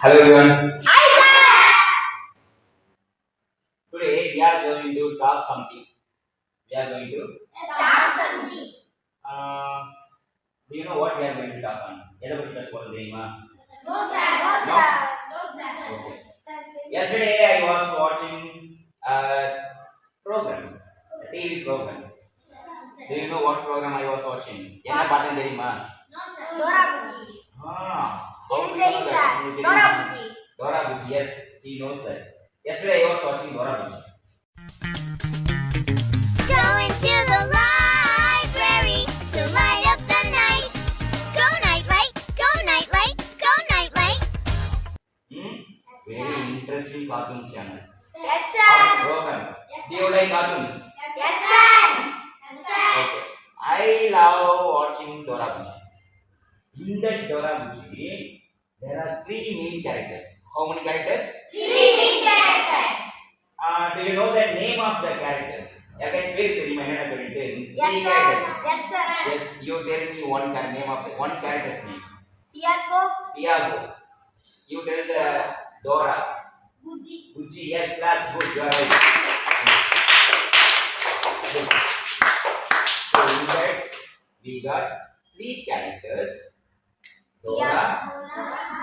Hello everyone. Hi sir. Today we are going to talk something. We are going to. Talk something. Uh, do you know what we are going to talk on? எதை பத்தி பேச போறோம் தெரியுமா? No sir. No sir. No sir. Okay. Yesterday I was watching a program, a TV program. Do you know what program I was watching? என்ன பார்த்தேன் தெரியுமா? No sir. Dora Buji. How do you know sir. that? Dora Buji. Dora Buji, yes, he knows that. Yesterday I was watching Dora Buji. Go into the library to light up the night. Go night light, go night light, go night light. Very interesting cartoon channel. Yes sir. Program. Do you like cartoons? Yes sir. Yes sir. Okay. I love watching Dora Buji. In that Dora Buji, there are 3 main characters. How many characters? 3 main characters. Do you know the name of the characters? Yes sir. Yes sir. Yes, you tell me name of the one character's name. Tiago. Tiago. You tell the Dora. Buji. Buji. Yes, that's good. You are right. Good. So in that we got 3 characters. Dora,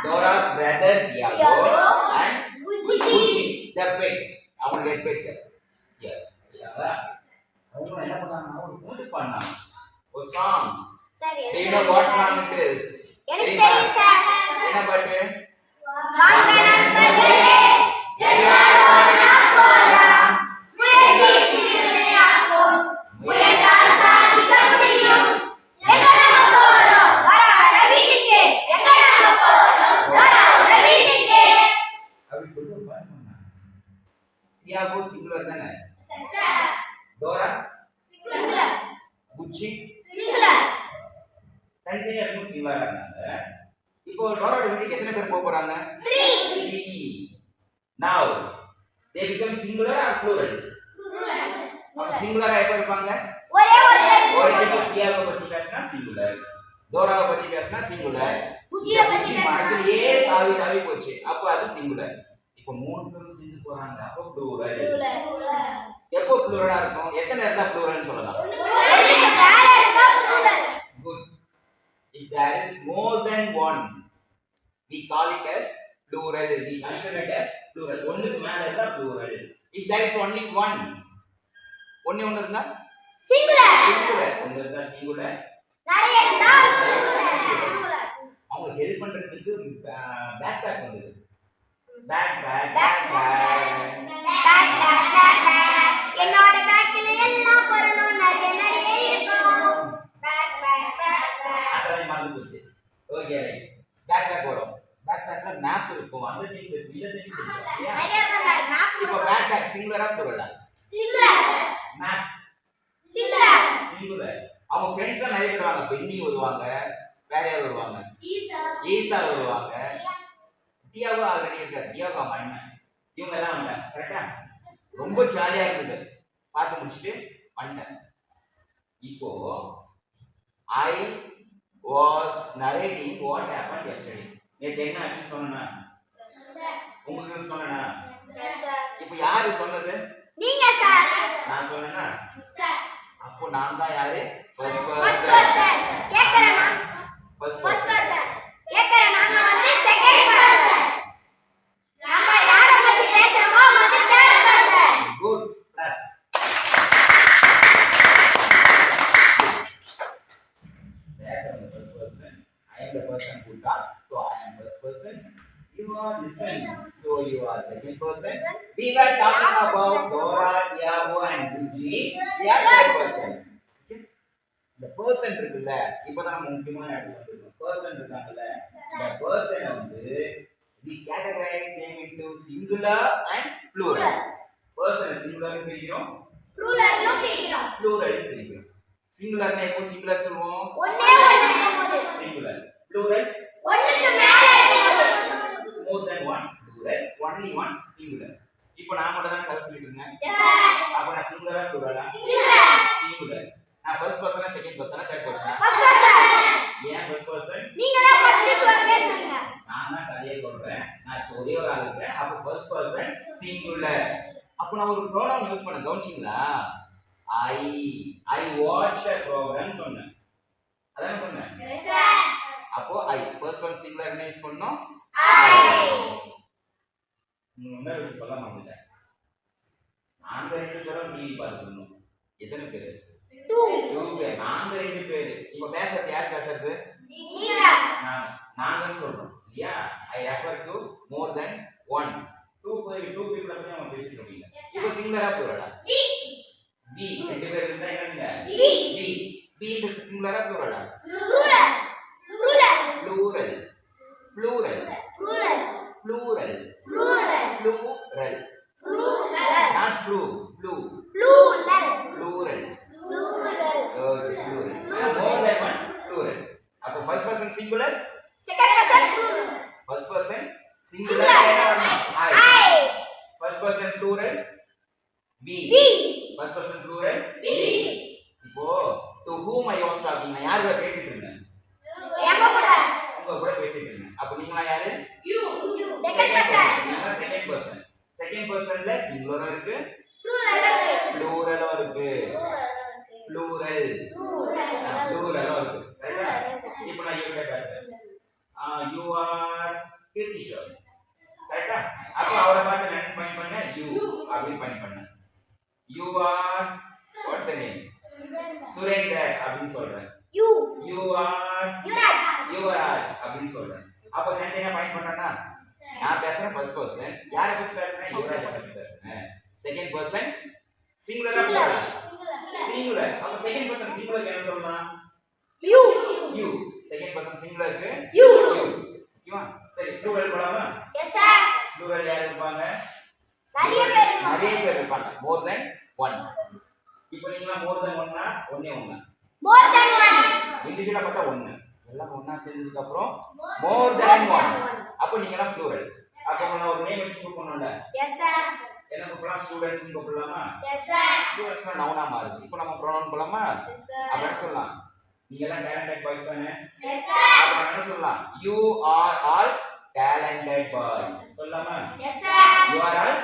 Dora's brother Tiago, and Buji, the pet. I want to get pet. Yeah. அவங்க என்ன பண்ணாங்க ஒரு பாட்டு பாடினாங்க ஒரு song. Do you know what song it is? எனக்கு தெரியும் sir. என்ன பாட்டு? வாங்க நண்பர்களே எல்லாரும் ஒண்ணா போலாம் முயற்சி திருவினையாக்கும் முயன்றால் சாதிக்க முடியும் எங்க நம்ம போறோம் வர வீட்டுக்கு எங்க நம்ம போறோம் வர வீட்டுக்கு அப்படி சொல்லி ஒரு பாட்டு பாடினாங்க. தியாகோ சிங்குலர் தானே? Sir Dora singular Buchi singular தனித்தனியா இருக்கும் சிங்குலரா இருந்தாங்க. இப்போ டோராவோட வீட்டுக்கு எத்தனை பேர் போக போறாங்க? 3. Now they become singular or plural? அப்ப சிங்குலரா எப்ப இருப்பாங்க? ஒரே ஒரு டைம் தியாகோ பத்தி பேசினா சிங்குலர், டோராவை பத்தி பேசினா சிங்குலர், புஜிய பத்தி மாதிரியே தாவி போச்சு. அப்ப அது சிங்குலர். இப்போ 3 பேரும் சேர்ந்து போறாங்க. அப்ப plural. எப்போ ப்ளூரலா இருக்கும்? எத்தனை இருந்தா ப்ளூரல்னு சொல்லலாம்? Good. If there is more than one, we call it as plural. We consider it as plural. ஒண்ணுக்கு மேல இருந்தா plural. If there is only one, ஒண்ணே ஒண்ணு இருந்தா சிங்குலர் singular. ஒண்ணு இருந்தா singular. நிறைய இருந்தா சிங்குலர். அவங்க ஹெல்ப் பண்றதுக்கு பேக் வந்தது. பேக் என்னோட பேக்ல எல்லாம் வரணும் நிறைய இருக்கும் பேக் அதெல்லாம் மறந்து போச்சு. Okay right. பேக் வரும். பேக்ல மேப் இருக்கும். அந்த திங்ஸ் இருக்கு. இந்த திங்ஸ் இருக்கு. நிறைய மேப் இப்போ பேக் சிங்குலரா ப்ளூரலா? Singular map singular. அவங்க ஃப்ரெண்ட்ஸ் எல்லாம் நிறைய பேர் வருவாங்க. பென்னி வருவாங்க, வேற யார் வருவாங்க? ஈசா வருவாங்க. தியாகோ ஆல்ரெடி இருக்காரு. தியாகோ அம்மா என்ன இவங்க எல்லாம் வந்தாங்க. கரெக்டா? ரொம்ப ஜாலியா இருந்தது. பார்த்து முடிச்சிட்டு வந்துட்டேன். இப்போ I was narrating what happened yesterday. நேத்து என்ன ஆச்சுன்னு சொன்னேனா? உங்களுக்கு சொன்னேனா? இப்போ யாரு சொன்னது? நீங்க சார். நான் சொன்னேனா? சார். அப்போ நான் தான் யாரு? First first person. பர்சன். கேக்குறேனா? First first person. பர்சன். கேக்குறேன் நாங்க வந்து செகண்ட் பர்சன். நம்ம யார பத்தி பேசுறோமோ வந்து third person. Good. That's Yes, I am the first person. I am the person who talks, so I am first person. You are listening, so you are second person. We were talking about Dora, Tiago, and Buji. They are third person. Okay? The person இருக்குல்ல, இப்போதான் நம்ம முக்கியமான இடத்துல வந்திருக்கோம். Person இருக்காங்கல்ல, the person வந்து we categorize them into singular and plural. Person singular பிரிக்கிறோம், ரூலர்னு கேக்குறோம். plural பிரிக்கிறோம். சிங்குலர்னா எப்போ சிங்குலர் சொல்லுவோம்? ஒண்ணே ஒண்ணு இருக்கும்போது. Singular. Plural. ஒண்ணுக்கு மேல இருக்கும்போது. More than one. Plural. Only one. Singular. இப்போ நான் மட்டும் தான் கதை சொல்லிட்டு இருந்தேன். Yes sir. அப்ப நான் சிங்குலரா ப்ளூரலா? சிங்குலர். சிங்குலர். நான் ஃபர்ஸ்ட் பர்சனா செகண்ட் பர்சனா தேர்ட் பர்சனா? First person. ஏன் ஃபர்ஸ்ட் பர்சன்? நீங்க தான் ஃபர்ஸ்ட் பேசுறீங்க. நான் தான் கதையை சொல்றேன். நான் first person singular. அப்ப நான் ஒரு pronoun யூஸ் பண்ண கவனிச்சீங்களா? I watched a program சொன்னேன். அதான் சொன்னேன். Yes sir. அப்போ I first one singular என்ன யூஸ் பண்ணோம்? I. இன்னொரு சொல்ல மாட்டேன். நாங்க ரெண்டு பேரும் டிவி பார்க்கணும். எத்தனை பேர்? 2 பேர். நாங்க ரெண்டு பேர். இப்போ பேசுறது யார் பேசுறது? நீங்க. நாங்கன்னு சொல்றோம். இல்லையா? I refer to more than one. 2 people அப்படி நம்ம பேசிட்டு இருக்கீங்க. இப்போ சிங்குலரா போறடா. We ரெண்டு பேர் இருந்தா என்னங்க? We ன்றது சிங்குலரா போறடா. Plural. Not blue. Plural. More than one plural. அப்போ first person singular, Second person plural. first person singular என்ன வரணும்? I. First person plural we. First person plural we. இப்போ to whom I was talking, நான் யார் கூட பேசிட்டு இருந்தேன்? உங்க கூட பேசிட்டு இருந்தேன். அப்ப நீங்களா யாரு? Second person. நீங்க second person. Second personல singular இருக்கு, Plural. plural இருக்கு. Plural இருக்கு. கரெக்ட்டா? இப்போ நான் இவங்க பேசுறேன். You are Kirtishore. கரெக்ட்டா? அப்ப அவரை பார்த்து நான் பாயிண்ட் பண்ண you அப்படி பாயிண்ட் பண்ணேன். You are what's your name? Surender அப்படின்னு சொல்றேன். You are யுவராஜ் அப்படின்னு சொல்றேன். அப்ப நான் என்ன பாயிண்ட் பண்றேன்னா, நான் பேசுறேன் ஃபர்ஸ்ட் பர்சன், யாரை பத்தி பேசுறேன்? யுவராஜ் பத்தி பேசுறேன். செகண்ட் பர்சன் சிங்குலரா போறேன். சிங்குலர். அப்ப செகண்ட் பர்சன் சிங்குலருக்கு என்ன சொல்லலாம்? you. செகண்ட் பர்சன் சிங்குலருக்கு you. ஓகேவா? சரி, ப்ளூரல் போலாமா? Yes sir. ப்ளூரல் யார் இருப்பாங்க? நிறைய பேர் இருப்பாங்க. more than one. இப்போ நீங்க more than one னா ஒண்ணே ஒண்ணு. More than one. இண்டிவிஜுவலா பார்த்தா ஒண்ணு. எல்லாம் ஒண்ணா சேர்ந்ததுக்கு அப்புறம் more than one. அப்ப நீங்க எல்லாம் ப்ளூரல். அப்ப நான் ஒரு நேம் வச்சு கூப்பிடணும்ல. Yes sir. என்ன கூப்பிடலாம்? ஸ்டூடண்ட்ஸ் னு கூப்பிடலாமா? Yes sir. ஸ்டூடண்ட்ஸ்னா நவுனா மாறுது. இப்போ நம்ம ப்ரோனவுன் போலாமா? Yes sir. அப்ப என்ன சொல்லலாம்? நீங்க எல்லாம் டேலண்டட் பாய்ஸ் தானே? Yes sir. அப்ப என்ன சொல்லலாம்? You are all talented boys. சொல்லலாமா? Yes sir. You are all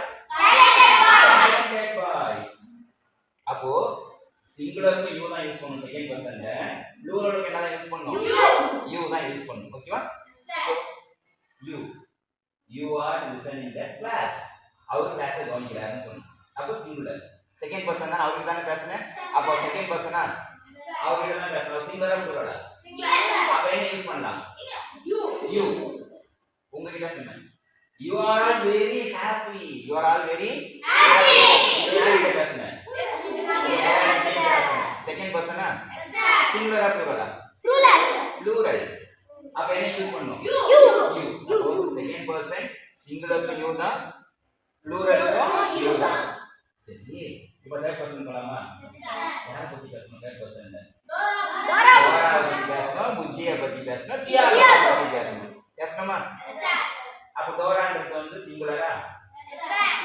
talented boys. அப்போ சிங்குலருக்கு you தான் யூஸ் பண்ணனும் செகண்ட் பர்சன்ல. ப்ளூரலுக்கு என்ன தான் யூஸ் பண்ணனும்? you தான் யூஸ் பண்ணனும். ஓகேவா? Sir. You are listening the class. அவர் கிளாஸ் கவனிக்கிறாருன்னு சொல்லணும். அப்போ சிங்குலர். செகண்ட் பர்சன் தான் அவருக்கு தானே பேசுனேன். அப்போ செகண்ட் பர்சனா அவர்கிட்ட தான் பேசணும். சிங்குலரா ப்ளூரலா? அப்ப என்ன யூஸ் பண்ணலாம்? you. உங்ககிட்ட சொன்னேன். You are all very happy. You are all very happy. யார்கிட்ட பேசுனேன்? செகண்ட் பர்சனா சிங்குலரா ப்ளூரலா? ப்ளூரல். அப்ப என்ன யூஸ் பண்ணனும்? you. செகண்ட் பர்சன் சிங்குலருக்கு you தான், ப்ளூரலுக்கு you தான். சரி, இப்போ தேர்ட் பர்சன் போலாமா? யாரை பத்தி பேசணும் தேர்ட் பர்சன்ல? டோரா பத்தி பேசணும், புஜ்ஜியை பத்தி பேசணும், டியாகோ பத்தி பேசணும். பேசணுமா? அப்ப டோரான்றது வந்து சிங்குலரா?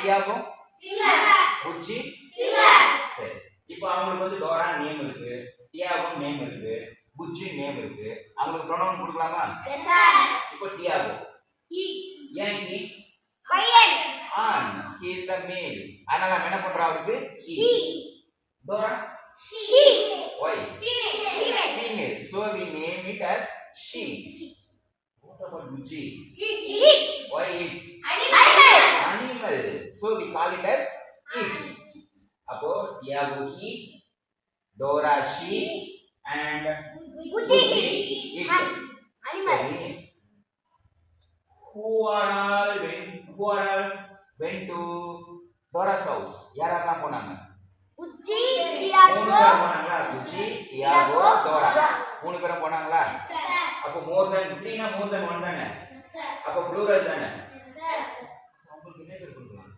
டியாகோ புஜ்ஜி சரி. இப்போ அவங்களுக்கு வந்து டோரா நேம் இருக்கு, டியாகோ நேம் இருக்கு, புஜ்ஜி நேம் இருக்கு. அவங்களுக்கு ப்ரோனவுன் கொடுக்கலாமா? இப்போ டியாகோ ஏன் he? பையன். On. he is a male. அதனால நம்ம என்ன பண்றோம் அவருக்கு? he. Dora? She. why? Female. Female. So we name it as she. What about Buji? It. Why it? Animal. So we call it as it. Apo Tiago he, Dora she, and Buji it. Animal. Sorry. Who are all went to Dora's house? யாரெல்லாம் போனாங்க? Buji, மூணு Tiago. பேர் போனாங்களா? Buji, Diego, Dora. மூணு பேரும் போனாங்களா? அப்போ more than 3 னா more than 1 தானே? அப்போ ப்ளூரல் தானே? உங்களுக்கு என்ன பேர் கொடுக்கலாம்?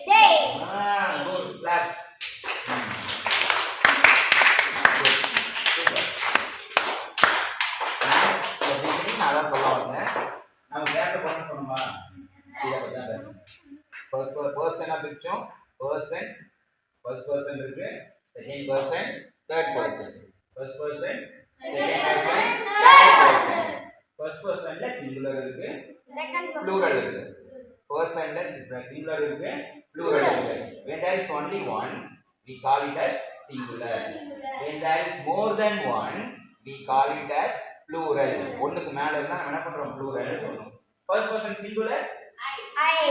They. Good. Claps. நான் சொல்ல வந்தேன். நம்ம பேச போறோம்னு சொன்னோமா? இத பத்தி தான் பேசணும். ஃபர்ஸ்ட் பர்சனா பிரிச்சோம். பர்சன் ஃபர்ஸ்ட் பர்சன் இருக்கு, second person, third person. First person, second person, third person. First பர்சன்ல சிங்குலர் இருக்கு, Second ப்ளூரல் இருக்கு. personless singular இருக்கு plural இருக்கு. When there is only one, we call it as singular. When there is more than one, we call it as plural. ஒண்ணுக்கு மேல இருந்தா நம்ம என்ன பண்றோம் plural னு சொல்றோம். First person singular I.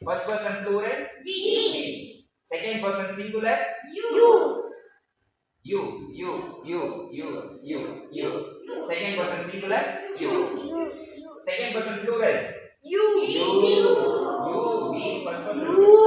first person plural We. second person singular You. you second person singular you second person plural You. you we first person